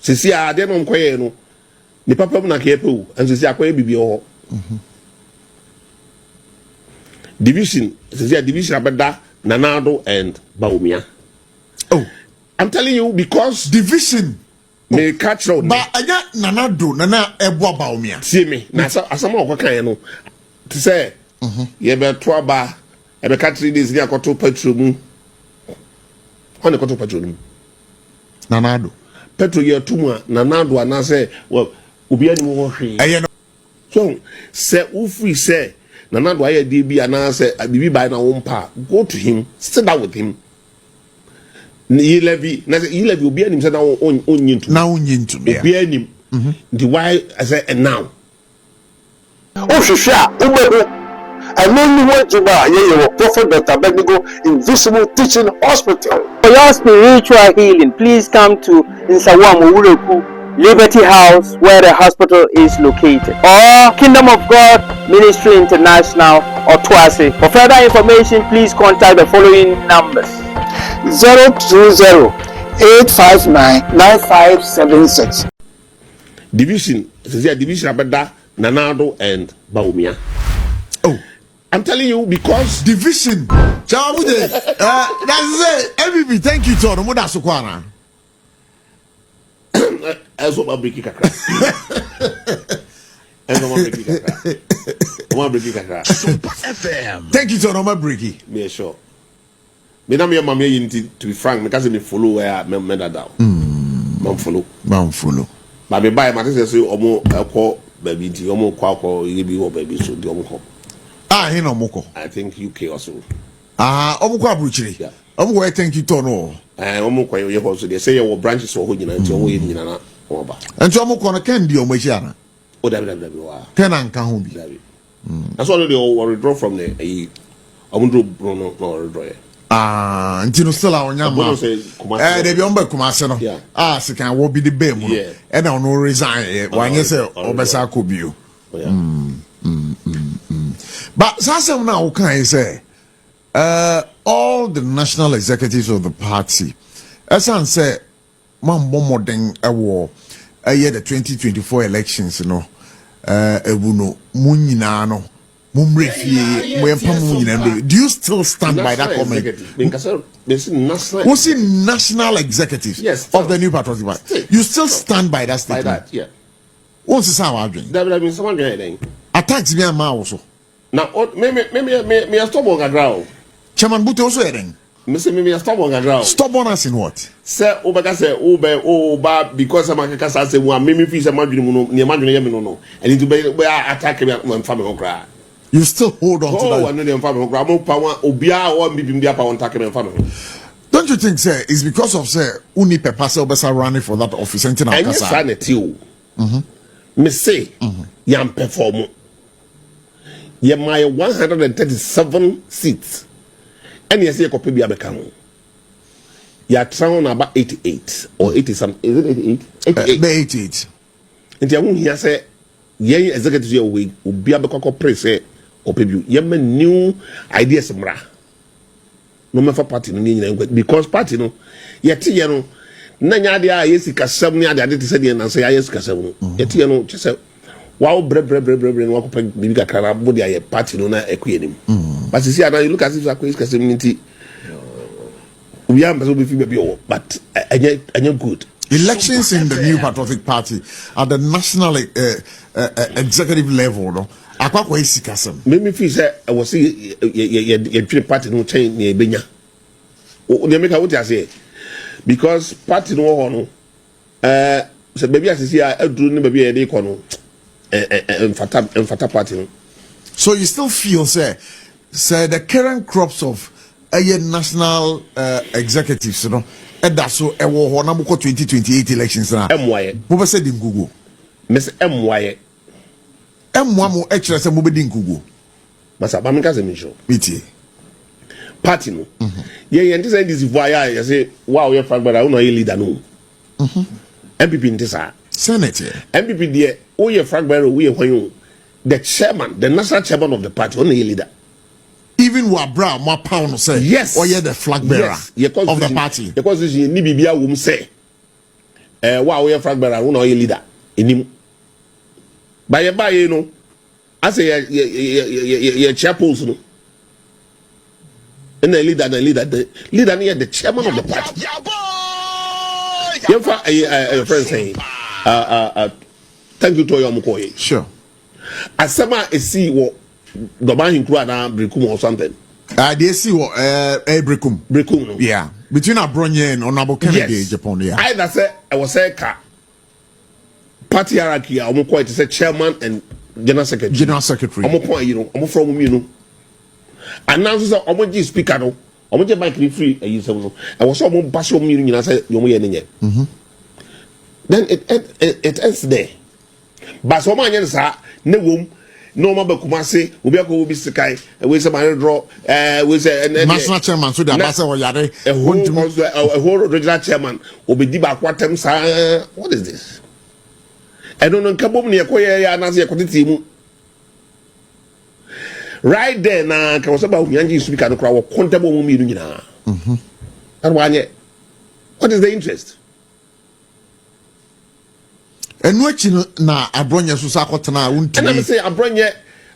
sisi a de no nkoye no ni papa mu na ke pe o and sisi akoye bibi o division sisi a division abeda Nanado and Bawumia. Oh, I'm telling you because division may catch road. But I got Nanado, Nana Ebo Bawumia. See me, now some more can you know to say, ye be 12 bar, e be catch this near Koto petrol. On the Koto petrol. Nanado. Petrol year 2 months, Nanado, and I say, well, Ubi any more free. So, say, Ufri say, Nanado, I DB, and I say, I be by my own part. Go to him, sit down with him. Ye levy, will be him said, on you to now, you to be him. The why I say, and now. Oh, Shisha, I know you want to buy your Prophet Dr. Bendigo Invisible Teaching Hospital. For your spiritual healing, please come to Nsawamu Ureku Liberty House, where the hospital is located, or Kingdom of God Ministry International, or Twase. For further information, please contact the following numbers: 020-859-9576. Division, division abeda Nanado and Bawumia. Oh, I'm telling you because division. Chabude. That's it. MVP, thank you, Toro. Muda Sukwana. As what breaking kakra. As what breaking kakra. What breaking kakra. FM. Thank you, Toro. My breaky. Me sure. Me na me mama yinti to be frank because me follow where me that down. Man follow. But me buy my say omo call baby nti omo kwa yebi wo baby so di omo ko. Ah, he no moko. I think UK also. Ah, omo kwa bruchiri. Yeah. Omo go thank you Tono. Omo kwa ye ho so they say your branches wo ho nyina nti omo ye nyina na omo ba. Enti omo ko no ken di omo hia na. O da wa. Ken anka ho bi. That's why they all withdraw from the omo do no withdraw. Ah, nti no still a onyama. They be omba Kumase no. Ah, se kan wo bi the be mu no. E na no resign. Wanye say obesa akobio. But Sasem now can say all the national executives of the party, as I say, man modern war year the 2024 elections, you know, ebuno munyina no mumrefie mwempam. Do you still stand by that comment? What's in national executives of the new patriotic party? You still stand by that statement? By that, yeah. What's the sound of doing? That means someone getting attacks me and also. Now, me stubborn a growl. Chairman Butte also heading. Me stubborn a growl. Stubborn as in what? Sir, Obaka say, because I'm a cassa say, one, me fees a margin, near margin, no, and into where attack me when family cry. You still hold on to that? Oh, I know them family cry. More power, Obia, or maybe be up on attacking and family. Don't you think, sir, it's because of, sir, Uni Pepasa Obesa running for that office and yes, me say, yam perform. Ye my 137 seats. And yes, you copy be a become. You are trying about 88 or 80 something. Is it 88? 88. And you won't hear say, ye executive your way will be a become press or pay ye new ideas. No matter party because party no yet you know. Nanya dia yesi kasam ni ade ade tse de na say yesi kasam no yeti no tse wow bre no ko bibi kakara bo dia party no na ekuyenim but see now you look as if akwe kasam nti we am so be fi be o but anya good elections in the new patriotic party at the national executive level no akwakwa yesi kasam me feel say I was see ye three party no chain ni ebenya o dey make what you say. Because party no one so baby as see aduru ni baby e dey kono enfata party no. So you still feel say the current crops of national executives you know that so e wo ho na mo 2028 elections na emwaye bo be say di ngugo miss emwaye emwa mo e kire say mo be di ngugo masa ba me ka say me show biti party no ye say this voya you say wow you fact but I no leader no MPP ntisa Senate MPP there who you fact but who you hwan the chairman the national chairman of the party on the leader even Wabra ma pound say yes or you the flag bearer of the party because you ni bibia wom say Wow, we are fragment, we know your leader. In him. By you know, I say, your chapels, no. And the leader near the chairman of the party. Your friend saying, thank you to your Mukoye. Sure. As someone is see what the man in Kuana Bricum or something. They see what Bricum. Bricum. Yeah. Between Abronye and Honorable Kennedy, Japan. Yeah. I say I was say party hierarchy. I'm quite to say chairman and general secretary. General secretary. I'm point, you know. I'm from you know. And now so I'm just speaker no. I'm just mic free. I was so much passion meeting. I said you then it ends there. But so many years ne wom no ma bakumase obi akọ obi sikai we say man draw we say national chairman so that pass or yare a whole regional chairman obi di ba kwatem sa what is this I don't know kabom ne ekoye ya na se ekotiti mu right there na ka so ba Bawumia speaker no kra wo kontabo mu mi nyina and wanye what is the interest. And what na Abronye so sakotena wunti. And I say Abronye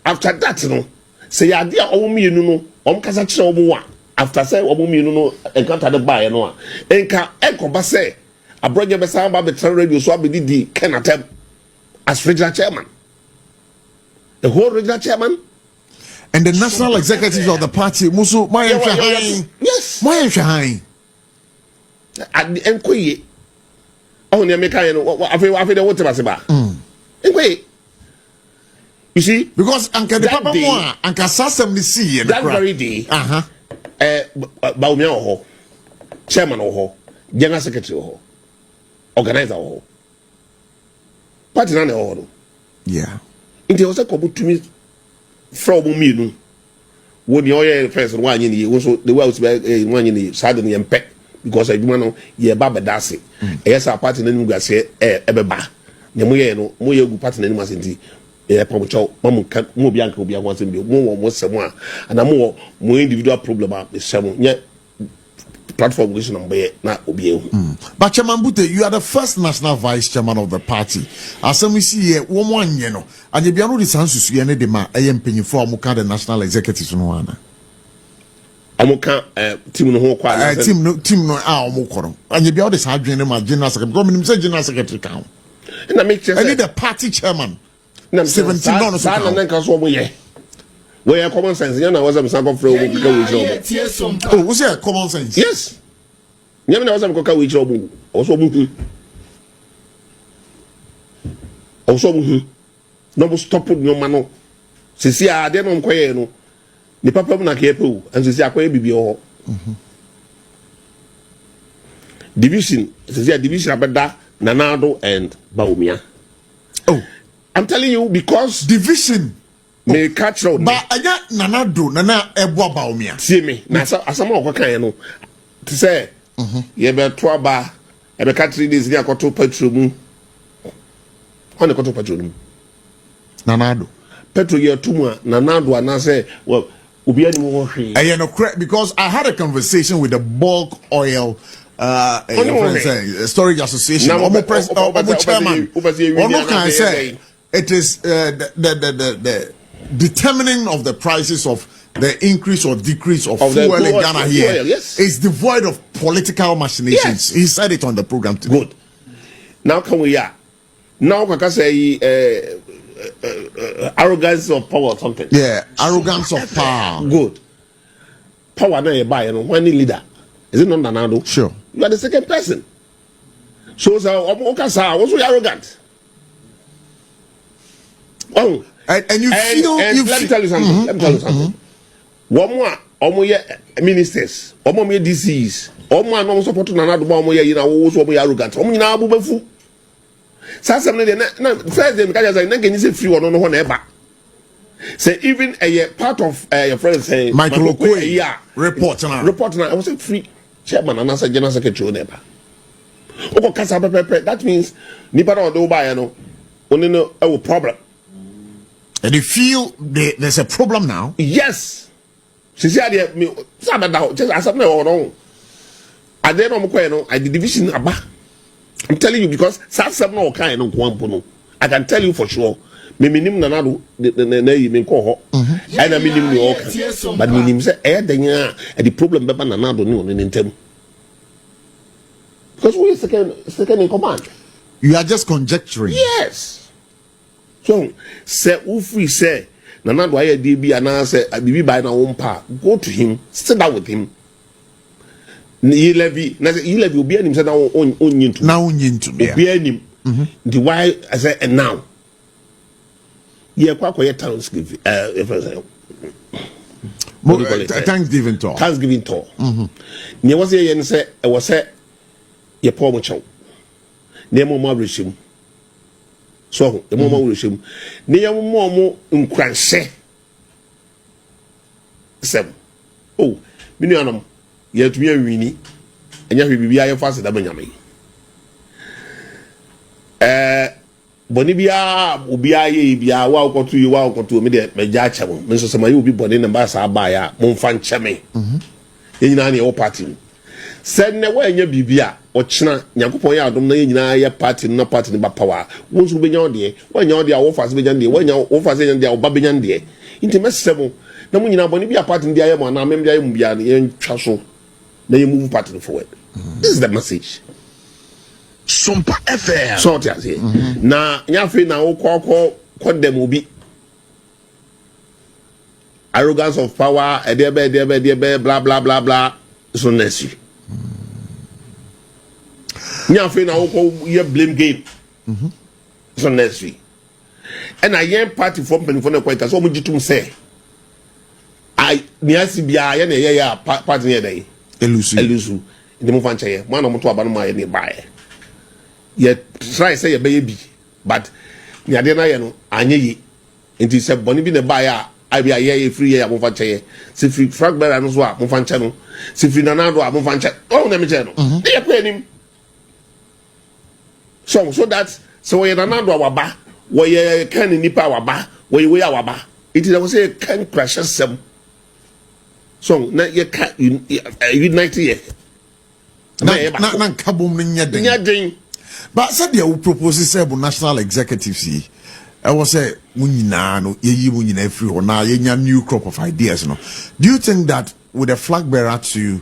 after that no say idea omumienu no omkasa kire omuwa after say omumienu no encounter the buy no enka enkoba say Abronye be say ba be radio so abedi kenatem as regional chairman, the whole regional chairman and the national executives of the party musu mayen hwan. Yes, mayen hwan at the enkoye. Oh, near me, I feel the water was about. Anyway, you see, because Uncle the Papa Moa, Uncle Sassam the sea, that very day, Bawumia chairman or general secretary or organizer or party none or yeah. It was a couple to me from me. When you're first one in the also the world's one in the suddenly and peck. Because I do know ye baba dasi. Yes, our party name was say ebeba. Nyamuye no moye gu party name was indeed. Pamucho, Mamu Mubianka will be a once and be more someone. And I'm more individual problem about the seven yet platform which number not obey. But Chairman Bute, you are the first national vice chairman of the party. As some we see here, 1 year no, and you be able to census you any demand. I am paying for Muka the national executives no one. Amuka team no kwa team no omukoro and you be all this hard dream my general secretary government say general secretary count and I make sure I need the party chairman 17 no so na so omoye we are common sense you know was am sample flow we go with oh we say common sense yes nyame na was am koka we job also mu also mu no mo stop no mano sisi a de no nkoye no the papa na kepo and say akoye bibi ho division say division abeda Nanado and Bawumia. Oh, I'm telling you because division may catch road but anya Nanado nana ebo Bawumia see me na asama okokan no to say ye be to aba e be catch 3 days ni akoto petrol mu on akoto petrol mu Nanado petrol ye tumu Nanado ana say well because I had a conversation with the bulk oil storage association. Chairman, can say it is the determining of the prices of the increase or decrease of fuel in Ghana here is devoid of political machinations. Yes. He said it on the program today. Good. Now can we now can I say arrogance of power or something. Yeah, arrogance of power. Good. Power na you buy, you know, one leader. Is it not Nanado? Sure. You are the second person. So Okasa was so arrogant. Oh. And you feel let me tell you something. Let me tell you something. One more ministers, one more DCs, one more no support Nanado, one more you know, also arrogant. One more abubefu. Sasa mne na first day because I na say free or no one ever. Say even a part of your friend say Michael Okoye report now I was a free chairman and as a general secretary never. Oko kasa pepe that means nipa na do buy no only no a problem. And you feel there's a problem now? Yes. She said me sabada just as me or no. I dey no mo no I the division aba. I'm telling you because some no kind no kwampo. I can tell you for sure. Me minim nanado na yi me ko ho. And I minim ni okay. But minim say denya the problem beba nanado ni on ntem. Because we second in command. You are just conjecturing. Yes. So say ufri say nanado aye dey bi ana say bibi by na wompa. Go to him, sit down with him. Ye levy obi anim say na onyintu. Na onyintu. Obi anim. The why I say and now. Yeah, quite Thanksgiving. Thanksgiving tour. Thanksgiving tour. There was a yen say I was say ye poor mucho. Near more regime. So the more regime. Near more uncranse. Seven. Oh, Minianum. Yet we are winning. And yet we be faster than Benjamin. Bonibia ubia ye bia wa okotu me de meja chemo me so sema you bi boni na ba sa ba ya mo mfa ncheme nyina na e wo party said ne wa nya bibia o chena yakopon ya adom na nyina ye party na party ni ba power wo nso benya ode wa nya ode a wo fase benya de wa nya wo fase nya de a wo ba benya de inti mesemo na mo nyina bonibia party ndi aye mo na mem bia ye mu bia ye ntwa so na ye move party forward. This is the message. Sumpa FM. Sort ya say. Na nyafe na wo ko dem obi. Arrogance of power, edebe blah blah blah blah. So nesi. Nyafe na wo ko ye blame game. So nesi. And I yen party from penifo na kwenta so mo gitum say. I niasi bia ye na ye ya party ne dey. Elusu. Ndi mo fanche ye. Mo na mo to aba no ma ye ne bae. Yet try say a baby, but Yadena yano, anye ye. And he said, Bonnie be the buyer, I be a year free year, Mofanche, Sifri Fragber and Zwa, Mofanchano, Sifri Nanado, Mofancha, oh, Namijano. They are paying him. So we are Nanado Waba, where you can nipa Waba, where you are Waba. It is, I would say, can crash some. So now you can't unite here. Na kabum nya but said they will propose say national executive see I was say munyina no ye munyina free or na ye new crop of ideas no. Do you think that with a flag bearer to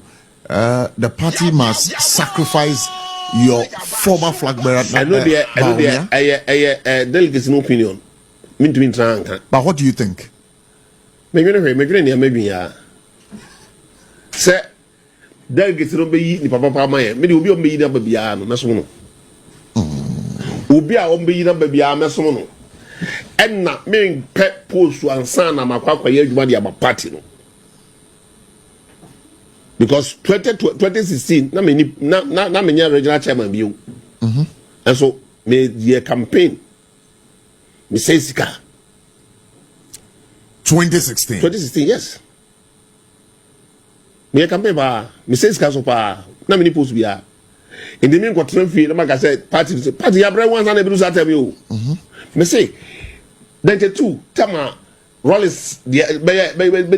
the party must sacrifice your former flag bearer? I know there delegates no opinion. But what do you think? Maybe say delegates no be ni papa maye me obi o be yi na ba bia no meso no obi a o be yi na ba bia meso no enna me pe post ansa na makwakwa ye adwuma dia ba party no because 2016 na me na me regional chairman bio and so me the campaign me say sika 2016 yes. Me campaign ba me say sika so pa na me ni post bia in the mean ko tren na maka say party ya bre once na be do that tell you me say 92 tama Rollins be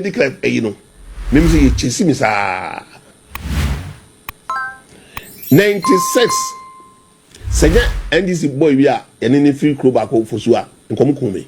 declare you know me say chesi mi sa 96 senya NDC boy bia ene ne free club akọ fosu a nkom kum me